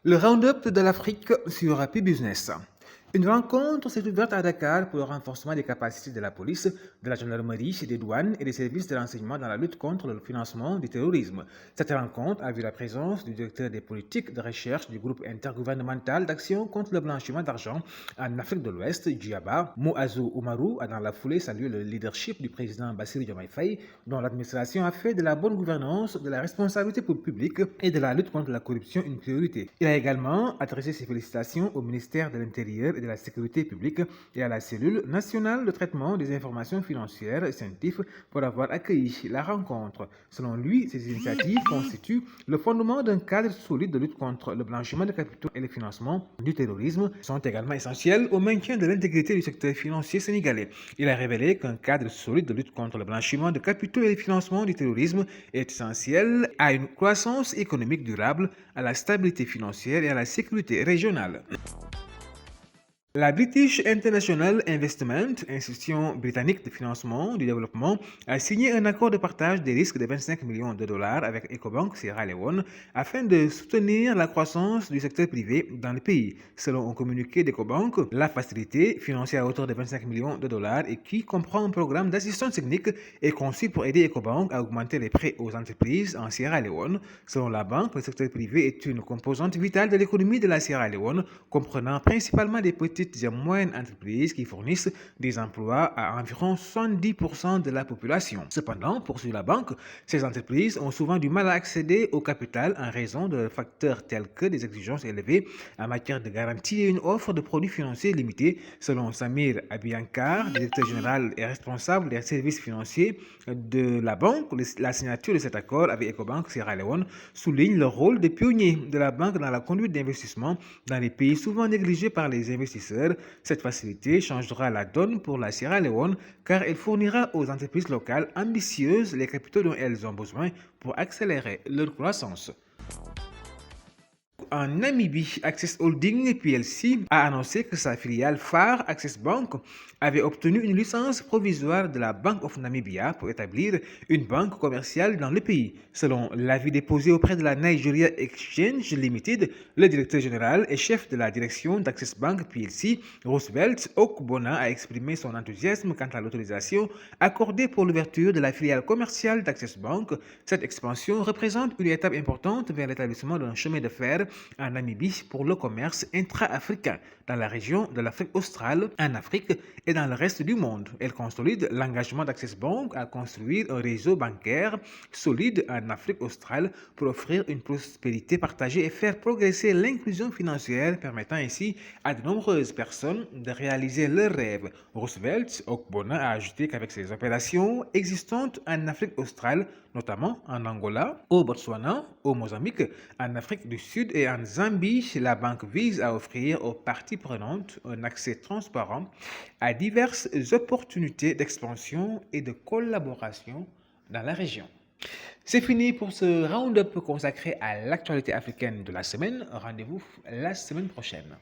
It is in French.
Le Roundup de l'Afrique sur Happy Business. Une rencontre s'est ouverte à Dakar pour le renforcement des capacités de la police, de la gendarmerie, des douanes et des services de renseignement dans la lutte contre le financement du terrorisme. Cette rencontre a vu la présence du directeur des politiques de recherche du groupe intergouvernemental d'action contre le blanchiment d'argent en Afrique de l'Ouest, Djiaba. Moazou Oumarou a dans la foulée salué le leadership du président Bassirou Diomaye Faye, dont l'administration a fait de la bonne gouvernance, de la responsabilité publique et de la lutte contre la corruption une priorité. Il a également adressé ses félicitations au ministère de l'Intérieur et de la Sécurité publique et à la cellule nationale de traitement des informations financières CENTIF pour avoir accueilli la rencontre. Selon lui, ces initiatives constituent le fondement d'un cadre solide de lutte contre le blanchiment de capitaux et le financement du terrorisme, sont également essentiels au maintien de l'intégrité du secteur financier sénégalais. Il a révélé qu'un cadre solide de lutte contre le blanchiment de capitaux et le financement du terrorisme est essentiel à une croissance économique durable, à la stabilité financière et à la sécurité régionale. La British International Investment, institution britannique de financement du développement, a signé un accord de partage des risques de 25 millions de dollars avec Ecobank Sierra Leone afin de soutenir la croissance du secteur privé dans le pays. Selon un communiqué d'Ecobank, la facilité, financée à hauteur de 25 millions de dollars et qui comprend un programme d'assistance technique, est conçue pour aider Ecobank à augmenter les prêts aux entreprises en Sierra Leone. Selon la banque, le secteur privé est une composante vitale de l'économie de la Sierra Leone, comprenant principalement des petites et moyennes entreprises qui fournissent des emplois à environ 70% de la population. Cependant, poursuit la banque, ces entreprises ont souvent du mal à accéder au capital en raison de facteurs tels que des exigences élevées en matière de garantie et une offre de produits financiers limitée. Selon Samir Abiyankar, directeur général et responsable des services financiers de la banque, la signature de cet accord avec Ecobank Sierra Leone souligne le rôle des pionniers de la banque dans la conduite d'investissement dans les pays souvent négligés par les investisseurs. Cette facilité changera la donne pour la Sierra Leone car elle fournira aux entreprises locales ambitieuses les capitaux dont elles ont besoin pour accélérer leur croissance. En Namibie, Access Holding plc a annoncé que sa filiale phare Access Bank avait obtenu une licence provisoire de la Bank of Namibia pour établir une banque commerciale dans le pays. Selon l'avis déposé auprès de la Nigeria Exchange Limited, le directeur général et chef de la direction d'Access Bank plc, Roosevelt Okbona, a exprimé son enthousiasme quant à l'autorisation accordée pour l'ouverture de la filiale commerciale d'Access Bank. Cette expansion représente une étape importante vers l'établissement d'un chemin de fer en Namibie pour le commerce intra-africain dans la région de l'Afrique australe, en Afrique et dans le reste du monde. Elle consolide l'engagement d'Access Bank à construire un réseau bancaire solide en Afrique australe pour offrir une prospérité partagée et faire progresser l'inclusion financière, permettant ainsi à de nombreuses personnes de réaliser leurs rêves. Roosevelt Okbona a ajouté qu'avec ses opérations existantes en Afrique australe, notamment en Angola, au Botswana, au Mozambique, en Afrique du Sud et en Zambie, la banque vise à offrir aux parties prenantes un accès transparent à diverses opportunités d'expansion et de collaboration dans la région. C'est fini pour ce round-up consacré à l'actualité africaine de la semaine. Rendez-vous la semaine prochaine.